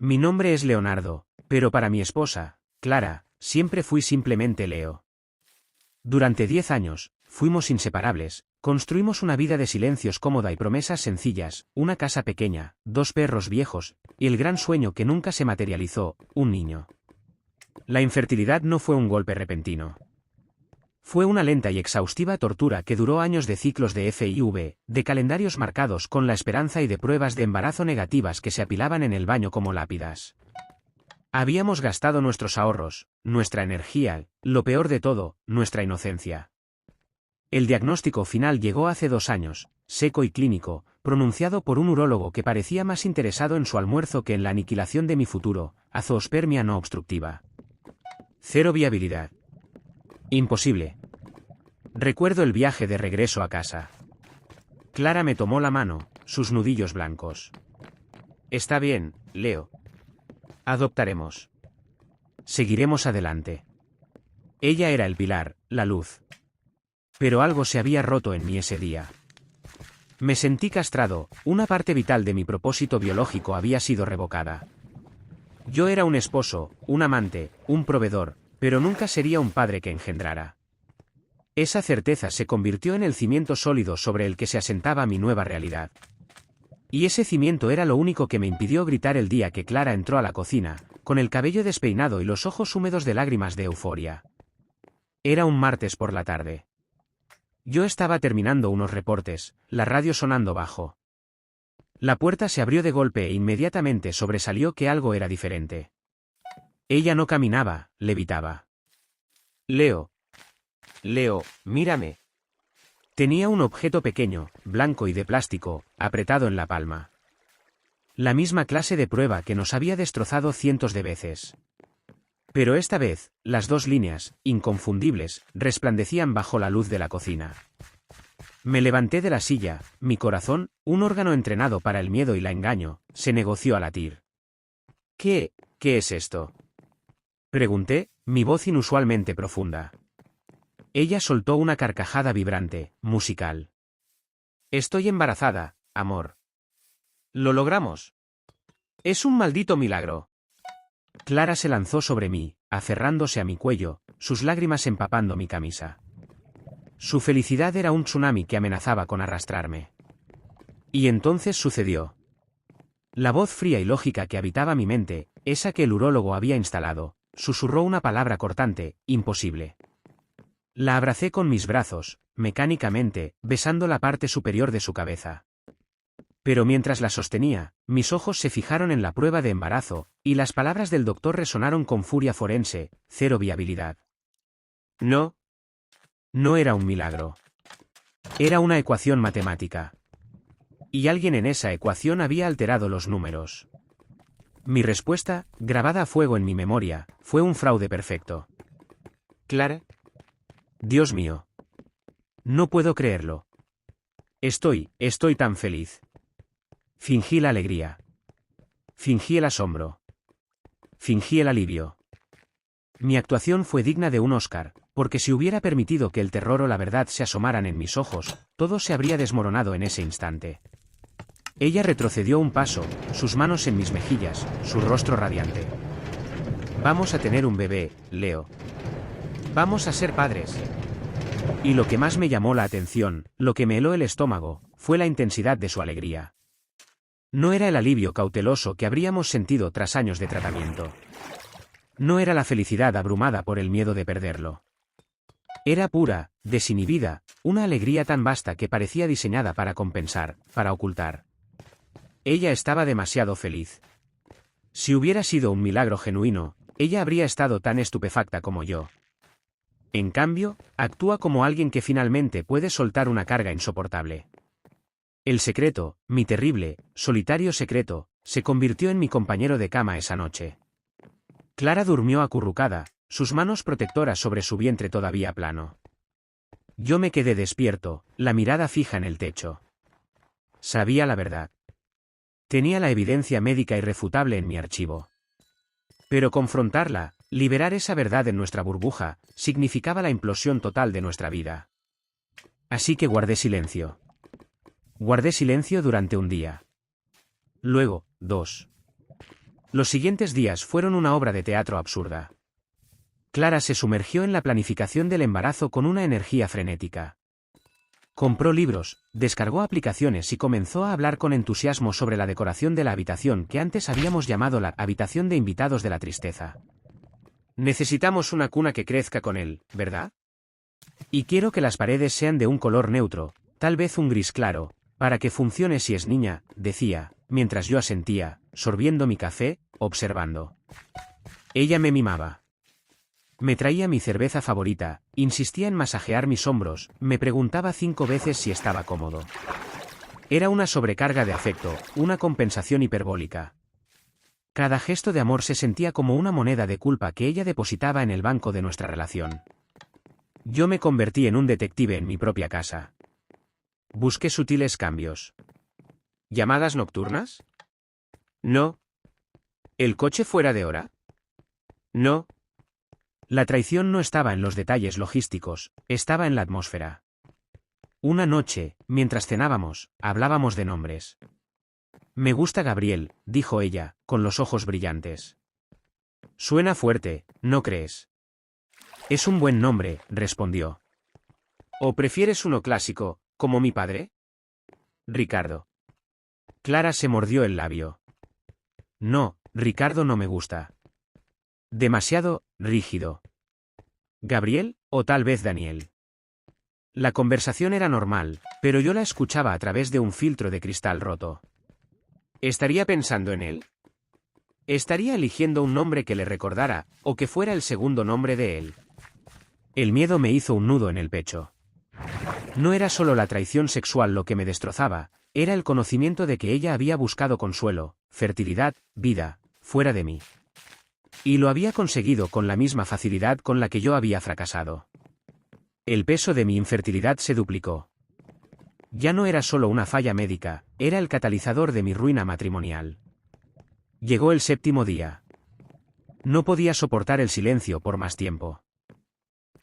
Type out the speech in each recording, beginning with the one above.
Mi nombre es Leonardo, pero para mi esposa, Clara, siempre fui simplemente Leo. Durante 10 años, fuimos inseparables, construimos una vida de silencios cómoda y promesas sencillas, una casa pequeña, 2 perros viejos, y el gran sueño que nunca se materializó, un niño. La infertilidad no fue un golpe repentino. Fue una lenta y exhaustiva tortura que duró años de ciclos de FIV, de calendarios marcados con la esperanza y de pruebas de embarazo negativas que se apilaban en el baño como lápidas. Habíamos gastado nuestros ahorros, nuestra energía, lo peor de todo, nuestra inocencia. El diagnóstico final llegó hace 2 años, seco y clínico, pronunciado por un urólogo que parecía más interesado en su almuerzo que en la aniquilación de mi futuro, azoospermia no obstructiva. 0 viabilidad. Imposible. Recuerdo el viaje de regreso a casa. Clara me tomó la mano, sus nudillos blancos. Está bien, Leo. Adoptaremos. Seguiremos adelante. Ella era el pilar, la luz. Pero algo se había roto en mí ese día. Me sentí castrado, una parte vital de mi propósito biológico había sido revocada. Yo era un esposo, un amante, un proveedor, pero nunca sería un padre que engendrara. Esa certeza se convirtió en el cimiento sólido sobre el que se asentaba mi nueva realidad. Y ese cimiento era lo único que me impidió gritar el día que Clara entró a la cocina, con el cabello despeinado y los ojos húmedos de lágrimas de euforia. Era un martes por la tarde. Yo estaba terminando unos reportes, la radio sonando bajo. La puerta se abrió de golpe e inmediatamente sobresalió que algo era diferente. Ella no caminaba, levitaba. Leo, mírame. Tenía un objeto pequeño, blanco y de plástico, apretado en la palma. La misma clase de prueba que nos había destrozado cientos de veces. Pero esta vez, las 2 líneas, inconfundibles, resplandecían bajo la luz de la cocina. Me levanté de la silla, mi corazón, un órgano entrenado para el miedo y la engaño, se negoció a latir. ¿Qué es esto?, pregunté, mi voz inusualmente profunda. Ella soltó una carcajada vibrante, musical. Estoy embarazada, amor. Lo logramos. Es un maldito milagro. Clara se lanzó sobre mí, aferrándose a mi cuello, sus lágrimas empapando mi camisa. Su felicidad era un tsunami que amenazaba con arrastrarme. Y entonces sucedió. La voz fría y lógica que habitaba mi mente, esa que el urólogo había instalado, susurró una palabra cortante, imposible. La abracé con mis brazos, mecánicamente, besando la parte superior de su cabeza. Pero mientras la sostenía, mis ojos se fijaron en la prueba de embarazo, y las palabras del doctor resonaron con furia forense, 0 viabilidad. No era un milagro. Era una ecuación matemática. Y alguien en esa ecuación había alterado los números. Mi respuesta, grabada a fuego en mi memoria, fue un fraude perfecto. Clara. Dios mío. No puedo creerlo. Estoy tan feliz. Fingí la alegría. Fingí el asombro. Fingí el alivio. Mi actuación fue digna de un Oscar, porque si hubiera permitido que el terror o la verdad se asomaran en mis ojos, todo se habría desmoronado en ese instante. Ella retrocedió un paso, sus manos en mis mejillas, su rostro radiante. Vamos a tener un bebé, Leo. Vamos a ser padres. Y lo que más me llamó la atención, lo que me heló el estómago, fue la intensidad de su alegría. No era el alivio cauteloso que habríamos sentido tras años de tratamiento. No era la felicidad abrumada por el miedo de perderlo. Era pura, desinhibida, una alegría tan vasta que parecía diseñada para compensar, para ocultar. Ella estaba demasiado feliz. Si hubiera sido un milagro genuino, ella habría estado tan estupefacta como yo. En cambio, actúa como alguien que finalmente puede soltar una carga insoportable. El secreto, mi terrible, solitario secreto, se convirtió en mi compañero de cama esa noche. Clara durmió acurrucada, sus manos protectoras sobre su vientre todavía plano. Yo me quedé despierto, la mirada fija en el techo. Sabía la verdad. Tenía la evidencia médica irrefutable en mi archivo. Pero confrontarla, liberar esa verdad en nuestra burbuja, significaba la implosión total de nuestra vida. Así que guardé silencio. Guardé silencio durante un día. Luego, 2. Los siguientes días fueron una obra de teatro absurda. Clara se sumergió en la planificación del embarazo con una energía frenética. Compró libros, descargó aplicaciones y comenzó a hablar con entusiasmo sobre la decoración de la habitación que antes habíamos llamado la habitación de invitados de la tristeza. Necesitamos una cuna que crezca con él, ¿verdad? Y quiero que las paredes sean de un color neutro, tal vez un gris claro, para que funcione si es niña, decía, mientras yo asentía, sorbiendo mi café, observando. Ella me mimaba. Me traía mi cerveza favorita, insistía en masajear mis hombros, me preguntaba 5 veces si estaba cómodo. Era una sobrecarga de afecto, una compensación hiperbólica. Cada gesto de amor se sentía como una moneda de culpa que ella depositaba en el banco de nuestra relación. Yo me convertí en un detective en mi propia casa. Busqué sutiles cambios. ¿Llamadas nocturnas? No. ¿El coche fuera de hora? No. La traición no estaba en los detalles logísticos, estaba en la atmósfera. Una noche, mientras cenábamos, hablábamos de nombres. Me gusta Gabriel, dijo ella, con los ojos brillantes. Suena fuerte, ¿no crees? Es un buen nombre, respondió. ¿O prefieres uno clásico, como mi padre? Ricardo. Clara se mordió el labio. No, Ricardo no me gusta. Demasiado rígido. ¿Gabriel, o tal vez Daniel? La conversación era normal, pero yo la escuchaba a través de un filtro de cristal roto. ¿Estaría pensando en él? ¿Estaría eligiendo un nombre que le recordara, o que fuera el segundo nombre de él? El miedo me hizo un nudo en el pecho. No era solo la traición sexual lo que me destrozaba, era el conocimiento de que ella había buscado consuelo, fertilidad, vida, fuera de mí. Y lo había conseguido con la misma facilidad con la que yo había fracasado. El peso de mi infertilidad se duplicó. Ya no era solo una falla médica, era el catalizador de mi ruina matrimonial. Llegó el 7º día. No podía soportar el silencio por más tiempo.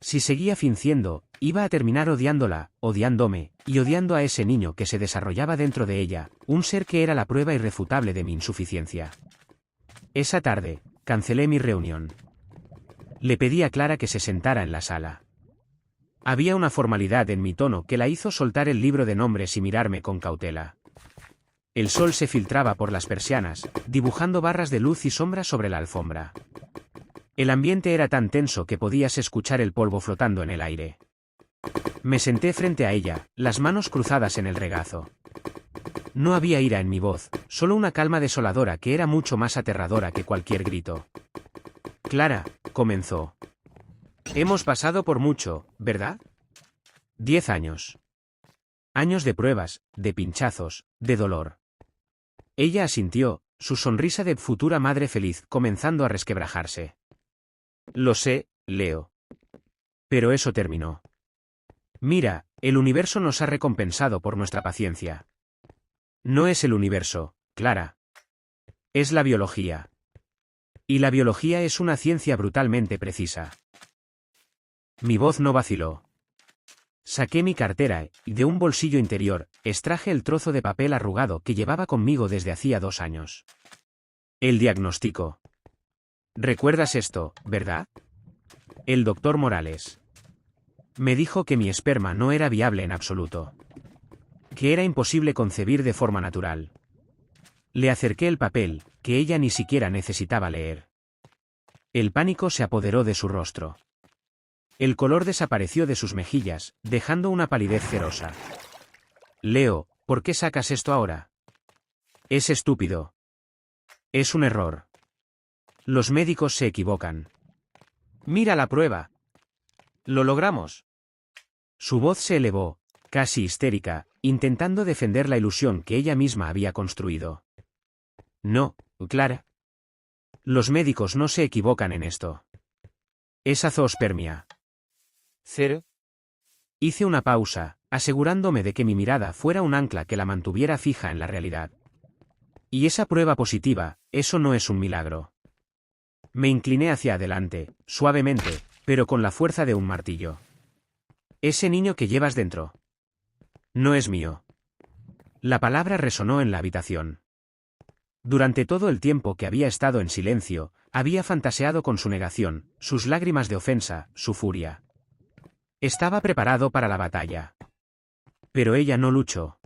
Si seguía fingiendo, iba a terminar odiándola, odiándome, y odiando a ese niño que se desarrollaba dentro de ella, un ser que era la prueba irrefutable de mi insuficiencia. Esa tarde, cancelé mi reunión. Le pedí a Clara que se sentara en la sala. Había una formalidad en mi tono que la hizo soltar el libro de nombres y mirarme con cautela. El sol se filtraba por las persianas, dibujando barras de luz y sombra sobre la alfombra. El ambiente era tan tenso que podías escuchar el polvo flotando en el aire. Me senté frente a ella, las manos cruzadas en el regazo. No había ira en mi voz, solo una calma desoladora que era mucho más aterradora que cualquier grito. Clara, comenzó. Hemos pasado por mucho, ¿verdad? 10 años. Años de pruebas, de pinchazos, de dolor. Ella asintió, su sonrisa de futura madre feliz comenzando a resquebrajarse. Lo sé, Leo. Pero eso terminó. Mira, el universo nos ha recompensado por nuestra paciencia. No es el universo, Clara. Es la biología. Y la biología es una ciencia brutalmente precisa. Mi voz no vaciló. Saqué mi cartera y de un bolsillo interior, extraje el trozo de papel arrugado que llevaba conmigo desde hacía 2 años. El diagnóstico. ¿Recuerdas esto, verdad? El doctor Morales. Me dijo que mi esperma no era viable en absoluto. Que era imposible concebir de forma natural. Le acerqué el papel, que ella ni siquiera necesitaba leer. El pánico se apoderó de su rostro. El color desapareció de sus mejillas, dejando una palidez cerosa. Leo, ¿por qué sacas esto ahora? Es estúpido. Es un error. Los médicos se equivocan. Mira la prueba. Lo logramos. Su voz se elevó, casi histérica, intentando defender la ilusión que ella misma había construido. No, Clara. Los médicos no se equivocan en esto. Es azoospermia. ¿Cero? Hice una pausa, asegurándome de que mi mirada fuera un ancla que la mantuviera fija en la realidad. Y esa prueba positiva, eso no es un milagro. Me incliné hacia adelante, suavemente, pero con la fuerza de un martillo. Ese niño que llevas dentro. No es mío. La palabra resonó en la habitación. Durante todo el tiempo que había estado en silencio, había fantaseado con su negación, sus lágrimas de ofensa, su furia. Estaba preparado para la batalla. Pero ella no luchó.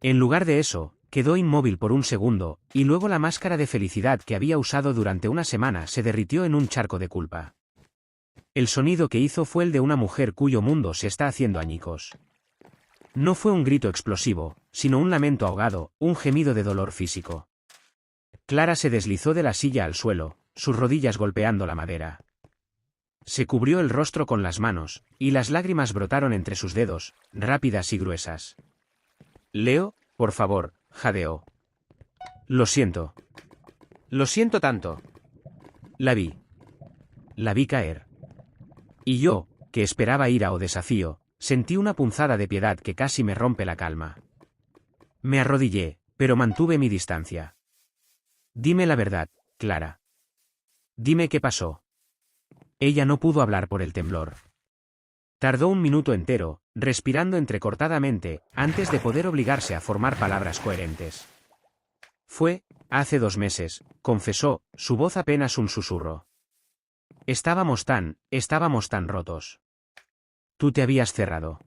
En lugar de eso, quedó inmóvil por un segundo, y luego la máscara de felicidad que había usado durante una semana se derritió en un charco de culpa. El sonido que hizo fue el de una mujer cuyo mundo se está haciendo añicos. No fue un grito explosivo, sino un lamento ahogado, un gemido de dolor físico. Clara se deslizó de la silla al suelo, sus rodillas golpeando la madera. Se cubrió el rostro con las manos, y las lágrimas brotaron entre sus dedos, rápidas y gruesas. Leo, por favor, jadeó. Lo siento. Lo siento tanto. La vi. La vi caer. Y yo, que esperaba ira o desafío, sentí una punzada de piedad que casi me rompe la calma. Me arrodillé, pero mantuve mi distancia. Dime la verdad, Clara. Dime qué pasó. Ella no pudo hablar por el temblor. Tardó un minuto entero, respirando entrecortadamente, antes de poder obligarse a formar palabras coherentes. Fue, hace 2 meses, confesó, su voz apenas un susurro. Estábamos tan rotos. Tú te habías cerrado.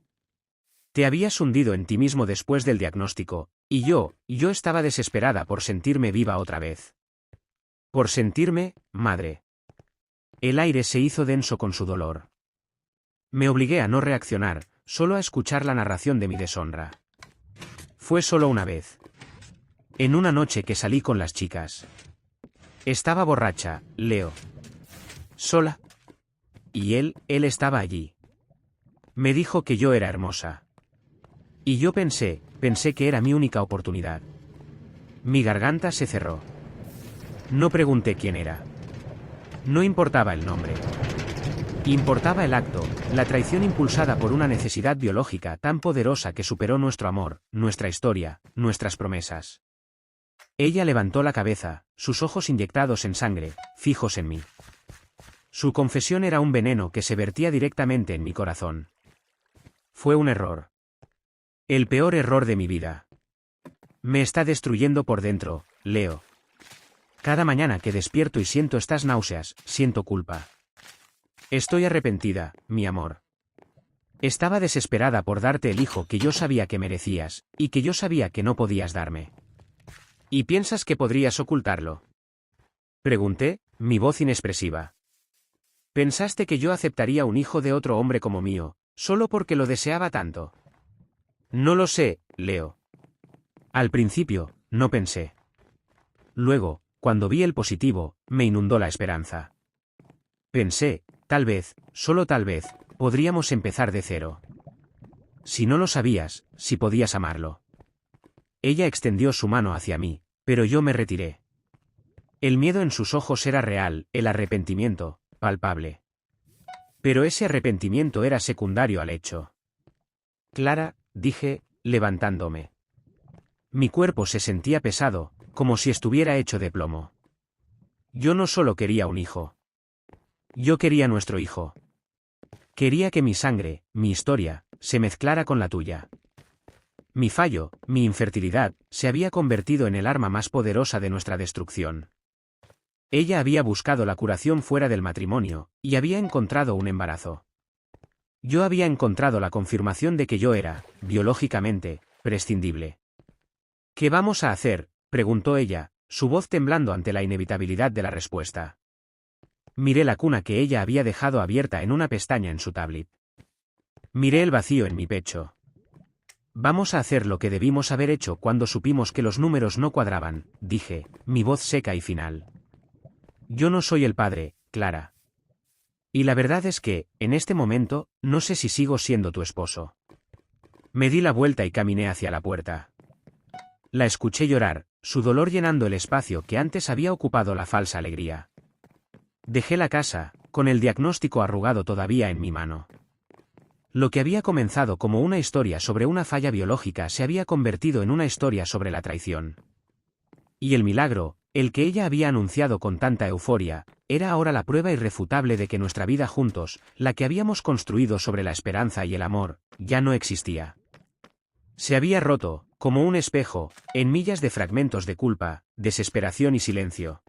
Te habías hundido en ti mismo después del diagnóstico, y yo estaba desesperada por sentirme viva otra vez. Por sentirme, madre. El aire se hizo denso con su dolor. Me obligué a no reaccionar, solo a escuchar la narración de mi deshonra. Fue solo una vez. En una noche que salí con las chicas. Estaba borracha, Leo. Sola. Y él estaba allí. Me dijo que yo era hermosa. Y yo pensé que era mi única oportunidad. Mi garganta se cerró. No pregunté quién era. No importaba el nombre. Importaba el acto, la traición impulsada por una necesidad biológica tan poderosa que superó nuestro amor, nuestra historia, nuestras promesas. Ella levantó la cabeza, sus ojos inyectados en sangre, fijos en mí. Su confesión era un veneno que se vertía directamente en mi corazón. Fue un error. El peor error de mi vida. Me está destruyendo por dentro, Leo. Cada mañana que despierto y siento estas náuseas, siento culpa. Estoy arrepentida, mi amor. Estaba desesperada por darte el hijo que yo sabía que merecías, y que yo sabía que no podías darme. ¿Y piensas que podrías ocultarlo? Pregunté, mi voz inexpresiva. ¿Pensaste que yo aceptaría un hijo de otro hombre como mío, solo porque lo deseaba tanto? No lo sé, Leo. Al principio, no pensé. Luego, cuando vi el positivo, me inundó la esperanza. Pensé, tal vez, solo tal vez, podríamos empezar de cero. Si no lo sabías, si podías amarlo. Ella extendió su mano hacia mí, pero yo me retiré. El miedo en sus ojos era real, el arrepentimiento, palpable. Pero ese arrepentimiento era secundario al hecho. Clara, dije, levantándome. Mi cuerpo se sentía pesado, como si estuviera hecho de plomo. Yo no solo quería un hijo. Yo quería nuestro hijo. Quería que mi sangre, mi historia, se mezclara con la tuya. Mi fallo, mi infertilidad, se había convertido en el arma más poderosa de nuestra destrucción. Ella había buscado la curación fuera del matrimonio, y había encontrado un embarazo. Yo había encontrado la confirmación de que yo era, biológicamente, prescindible. ¿Qué vamos a hacer?, preguntó ella, su voz temblando ante la inevitabilidad de la respuesta. Miré la cuna que ella había dejado abierta en una pestaña en su tablet. Miré el vacío en mi pecho. Vamos a hacer lo que debimos haber hecho cuando supimos que los números no cuadraban, dije, mi voz seca y final. Yo no soy el padre, Clara. Y la verdad es que, en este momento, no sé si sigo siendo tu esposo. Me di la vuelta y caminé hacia la puerta. La escuché llorar, su dolor llenando el espacio que antes había ocupado la falsa alegría. Dejé la casa, con el diagnóstico arrugado todavía en mi mano. Lo que había comenzado como una historia sobre una falla biológica se había convertido en una historia sobre la traición. Y el milagro, el que ella había anunciado con tanta euforia, era ahora la prueba irrefutable de que nuestra vida juntos, la que habíamos construido sobre la esperanza y el amor, ya no existía. Se había roto, como un espejo, en millas de fragmentos de culpa, desesperación y silencio.